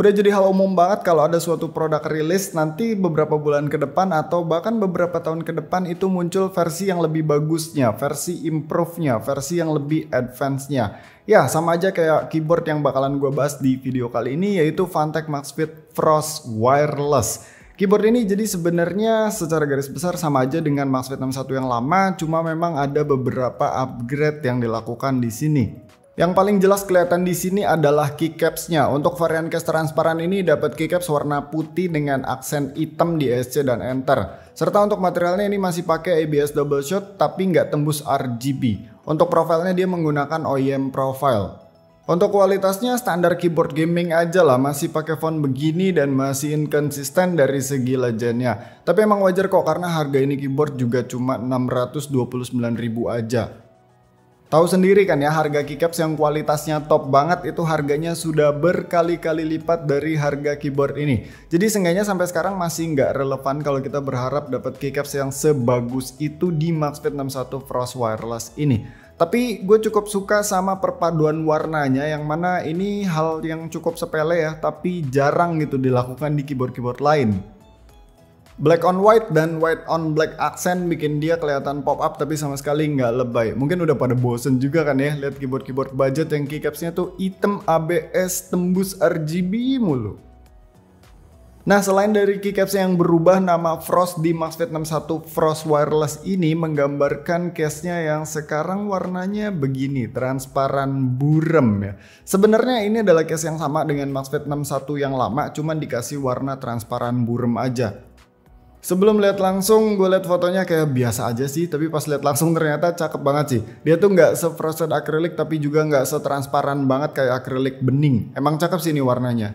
Udah jadi hal umum banget kalau ada suatu produk rilis nanti beberapa bulan ke depan atau bahkan beberapa tahun ke depan itu muncul versi yang lebih bagusnya, versi improve-nya, versi yang lebih advance-nya. Ya sama aja kayak keyboard yang bakalan gue bahas di video kali ini yaitu Funtech MaxFit Frost Wireless. Keyboard ini jadi sebenarnya secara garis besar sama aja dengan MaxFit 61 yang lama, cuma memang ada beberapa upgrade yang dilakukan di sini. Yang paling jelas kelihatan di sini adalah keycaps-nya. Untuk varian case transparan ini dapat keycaps warna putih dengan aksen hitam di ESC dan enter. Serta untuk materialnya ini masih pakai ABS double shot tapi nggak tembus RGB. Untuk profilnya dia menggunakan OEM profile. Untuk kualitasnya standar keyboard gaming aja lah, masih pakai font begini dan masih inconsistent dari segi legendnya. Tapi emang wajar kok karena harga ini keyboard juga cuma 629.000 aja. Tahu sendiri kan ya, harga keycaps yang kualitasnya top banget itu harganya sudah berkali-kali lipat dari harga keyboard ini. Jadi seenggaknya sampai sekarang masih nggak relevan kalau kita berharap dapat keycaps yang sebagus itu di MaxFit 61 Frost Wireless ini. Tapi gue cukup suka sama perpaduan warnanya yang mana ini hal yang cukup sepele ya, tapi jarang gitu dilakukan di keyboard-keyboard lain. Black on white dan white on black accent bikin dia kelihatan pop up tapi sama sekali nggak lebay. Mungkin udah pada bosen juga kan ya lihat keyboard-keyboard budget yang keycapsnya tuh hitam ABS tembus RGB mulu. Nah selain dari keycaps yang berubah, nama Frost di MaxFit 61 Frost Wireless ini menggambarkan case-nya yang sekarang warnanya begini, transparan burem ya. Sebenarnya ini adalah case yang sama dengan MaxFit 61 yang lama, cuman dikasih warna transparan burem aja. Sebelum lihat langsung, gue lihat fotonya kayak biasa aja sih, tapi pas lihat langsung ternyata cakep banget sih. Dia tuh nggak se-frosted acrylic tapi juga nggak setransparan banget kayak acrylic bening. Emang cakep sih ini warnanya.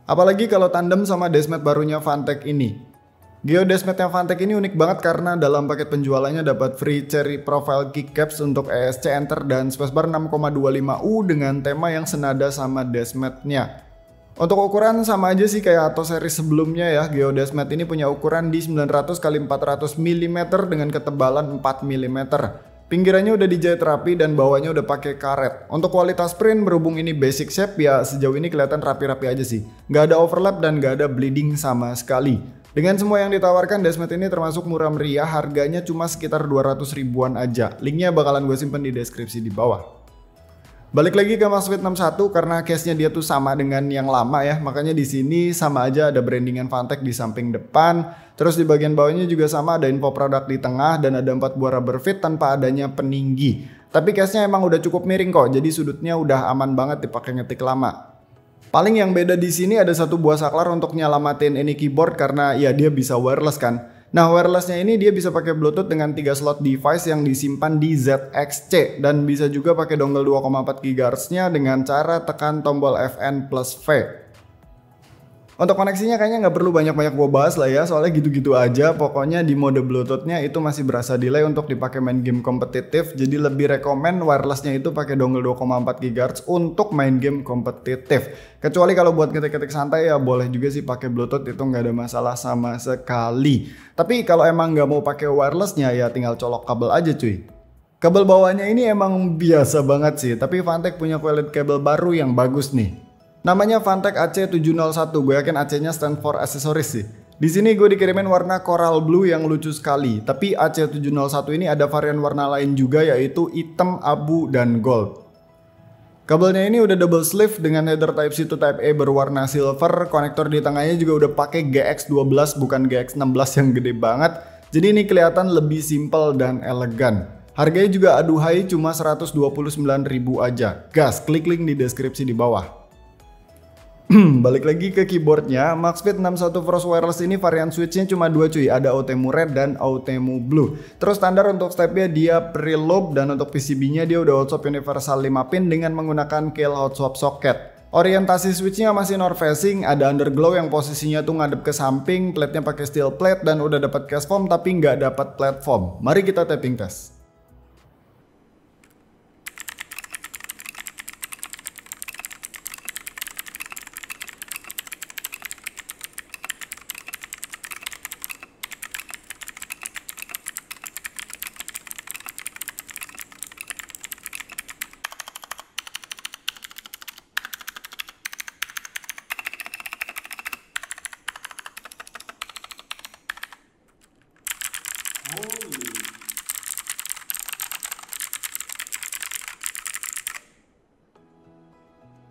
Apalagi kalau tandem sama dashmat barunya Funtech ini. Geodashmatnya Funtech ini unik banget karena dalam paket penjualannya dapat free cherry profile keycaps untuk ESC enter dan spacebar 6,25U dengan tema yang senada sama dashmatnya. Untuk ukuran sama aja sih kayak Atto seri sebelumnya ya. Geodashmat ini punya ukuran di 900 x 400 mm dengan ketebalan 4 mm. Pinggirannya udah dijahit rapi dan bawahnya udah pakai karet. Untuk kualitas print berhubung ini basic shape ya sejauh ini kelihatan rapi-rapi aja sih. Nggak ada overlap dan nggak ada bleeding sama sekali. Dengan semua yang ditawarkan, dashmat ini termasuk murah meriah, harganya cuma sekitar 200 ribuan aja. Linknya bakalan gue simpen di deskripsi di bawah. Balik lagi ke MaxFit 61 karena case-nya dia tuh sama dengan yang lama ya. Makanya di sini sama aja ada brandingan Funtech di samping depan. Terus di bagian bawahnya juga sama ada info produk di tengah dan ada 4 buah rubber fit tanpa adanya peninggi. Tapi case-nya emang udah cukup miring kok. Jadi sudutnya udah aman banget dipakai ngetik lama. Paling yang beda di sini ada satu buah saklar untuk nyelamatin ini keyboard karena ya dia bisa wireless kan. Nah wirelessnya ini dia bisa pakai Bluetooth dengan 3 slot device yang disimpan di ZXC dan bisa juga pakai dongle 2,4 GHz-nya dengan cara tekan tombol Fn plus V. Untuk koneksinya kayaknya nggak perlu banyak-banyak gue bahas lah ya, soalnya gitu-gitu aja. Pokoknya di mode Bluetooth-nya itu masih berasa delay untuk dipakai main game kompetitif, jadi lebih rekomen wirelessnya itu pakai dongle 2,4 GHz untuk main game kompetitif. Kecuali kalau buat ketik-ketik santai ya boleh juga sih pakai Bluetooth, itu nggak ada masalah sama sekali. Tapi kalau emang nggak mau pakai wirelessnya ya tinggal colok kabel aja cuy. Kabel bawahnya ini emang biasa banget sih, tapi Funtech punya kualitas kabel baru yang bagus nih. Namanya Funtech AC701, gue yakin AC-nya stand for aksesoris sih. Di sini gue dikirimin warna coral blue yang lucu sekali, tapi AC701 ini ada varian warna lain juga yaitu hitam, abu, dan gold. Kabelnya ini udah double sleeve dengan header Type-C to Type-A berwarna silver, konektor di tengahnya juga udah pakai GX12 bukan GX16 yang gede banget, jadi ini kelihatan lebih simple dan elegan. Harganya juga aduhai cuma 129.000 aja. Gas, klik link di deskripsi di bawah. Balik lagi ke keyboardnya, MaxFit 61 Frost Wireless ini varian switchnya cuma 2 cuy, ada OTEMU Red dan OTEMU Blue. Terus standar untuk stepnya dia preload dan untuk PCB-nya dia udah hot swap universal 5 pin dengan menggunakan Keil hot swap socket. Orientasi switchnya masih north facing, ada underglow yang posisinya tuh ngadep ke samping, plate-nya pakai steel plate dan udah dapat cast foam tapi nggak dapat platform. Mari kita tapping test.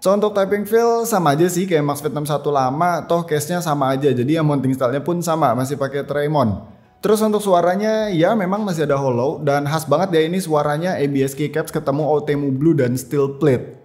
So untuk typing feel sama aja sih kayak MaxFit 61 lama, toh case-nya sama aja. Jadi yang mounting style-nya pun sama, masih pakai Tremon. Terus untuk suaranya ya memang masih ada hollow dan khas banget ya ini suaranya ABS keycaps ketemu Outemu Blue dan steel plate.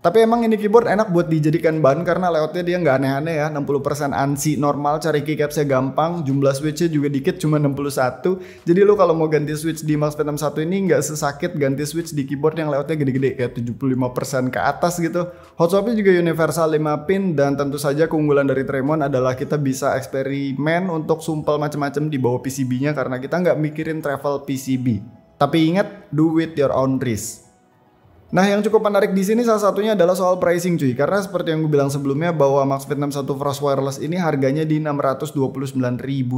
Tapi emang ini keyboard enak buat dijadikan bahan karena layoutnya dia nggak aneh-aneh ya, 60% ANSI normal, cari keycapsnya gampang, jumlah switchnya juga dikit cuma 61. Jadi lu kalau mau ganti switch di MaxFit 61 ini nggak sesakit ganti switch di keyboard yang layoutnya gede-gede kayak 75% ke atas gitu. Hot swapnya juga universal 5 pin dan tentu saja keunggulan dari Tremon adalah kita bisa eksperimen untuk sumpel macam-macam di bawah PCB-nya karena kita nggak mikirin travel PCB. Tapi ingat, do with your own risk. Nah yang cukup menarik di sini salah satunya adalah soal pricing cuy, karena seperti yang gue bilang sebelumnya bahwa MaxFit 61 Frost Wireless ini harganya di Rp629.000.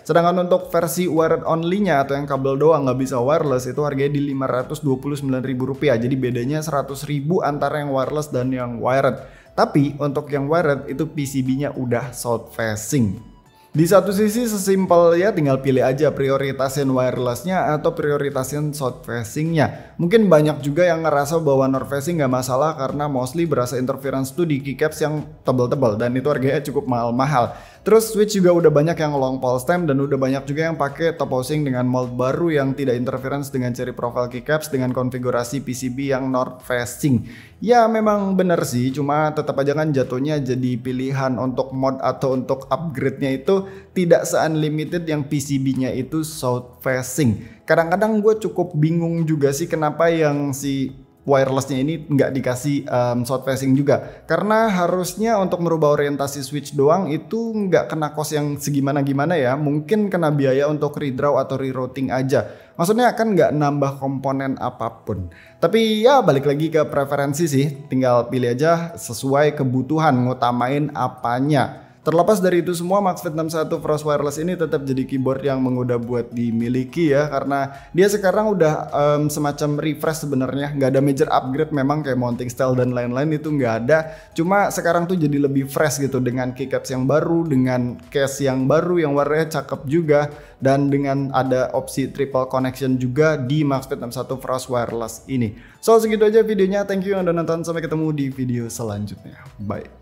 Sedangkan untuk versi wired only-nya atau yang kabel doang nggak bisa wireless itu harganya di Rp529.000. Jadi bedanya 100.000 antara yang wireless dan yang wired. Tapi untuk yang wired itu PCB-nya udah south facing. Di satu sisi sesimpel ya tinggal pilih aja prioritasin wirelessnya atau prioritasin south facingnya. Mungkin banyak juga yang ngerasa bahwa north facing nggak masalah karena mostly berasa interference tuh di keycaps yang tebal-tebal dan itu harganya cukup mahal-mahal. Terus switch juga udah banyak yang long pole stem dan udah banyak juga yang pakai top housing dengan mold baru yang tidak interference dengan seri profile keycaps dengan konfigurasi PCB yang north facing. Ya memang bener sih, cuma tetap aja kan jatuhnya jadi pilihan untuk mod atau untuk upgrade-nya itu tidak se-unlimited yang PCB-nya itu south facing. Kadang-kadang gue cukup bingung juga sih kenapa yang si wirelessnya ini nggak dikasih south facing juga, karena harusnya untuk merubah orientasi switch doang itu nggak kena cost yang segimana-gimana ya, mungkin kena biaya untuk redraw atau rerouting aja, maksudnya kan nggak nambah komponen apapun. Tapi ya balik lagi ke preferensi sih, tinggal pilih aja sesuai kebutuhan, ngutamain apanya. Terlepas dari itu semua, MaxFit 61 Frost Wireless ini tetap jadi keyboard yang menggoda buat dimiliki ya, karena dia sekarang udah semacam refresh sebenarnya, nggak ada major upgrade memang kayak mounting style dan lain-lain itu nggak ada, cuma sekarang tuh jadi lebih fresh gitu dengan keycaps yang baru, dengan case yang baru yang warnanya cakep juga, dan dengan ada opsi triple connection juga di MaxFit 61 Frost Wireless ini. So segitu aja videonya, thank you yang udah nonton, sampai ketemu di video selanjutnya, bye.